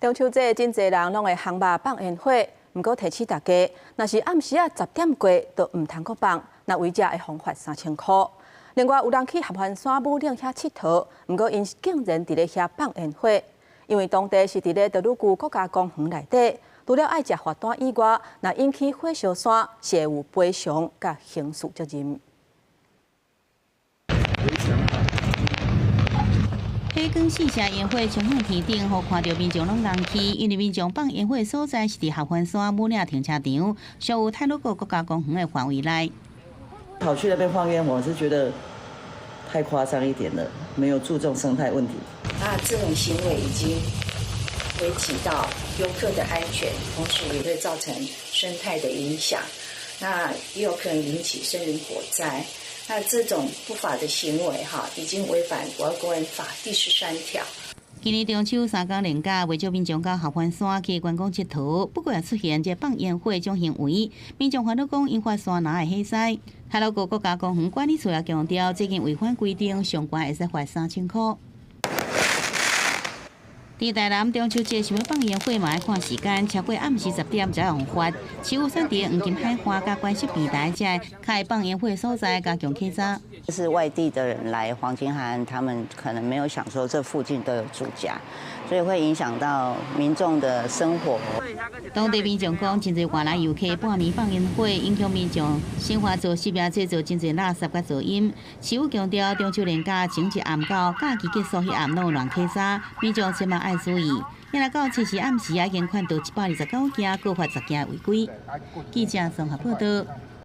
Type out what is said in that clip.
中秋节真侪人拢会烘肉放烟火，不过提醒大家，若是暗时10点过，就唔通阁放，那违者会罚款3000块。另外，有人去合欢山武岭遐佚佗，不过因竟然伫咧遐放烟火，因为当地是伫咧德鲁固国家公园内底，除了爱食罚单以外，若引起火烧山，是会有赔偿甲刑事责任。 火光四射烟火冲向天顶，互看到民众拢人气。因为民众放烟火所在是伫合欢山武岭停车场，属有泰鲁阁国家公园的范围内。跑去那边放烟，我是觉得太夸张一点了，没有注重生态问题。那这种行为已经危及到游客的安全，同时也会造成生态的影响，那也有可能引起森林火灾。 那这种不法的行为，已经违反《国家公园法》第13条。今年中秋3天连假，为少民众到合欢山去观光佚佗，不过也出现这放烟火这种行为，民众烦恼讲引发山林的火灾。泰鲁阁国家公园管理处也强调，这件违反规定，上悬会使罚3000块。 伫台南中秋节想要放烟火嘛，要看时间，超过暗时10点才用发。市府选伫黄金海花甲关系平台遮开放烟火所在加强稽查。是外地的人来黄金海岸，他们可能没有想说这附近都有住家，所以会影响到民众的生活。当地民众讲，真侪外来游客半暝放烟火，影响民众生活作息，也制造真侪垃圾甲噪音。市府强调，中秋连假前一暗到假期结束迄暗拢有人稽查，民众千万爱注意。一来到七时暗时，已经看到129件，各罚10件违规。记者综合报道。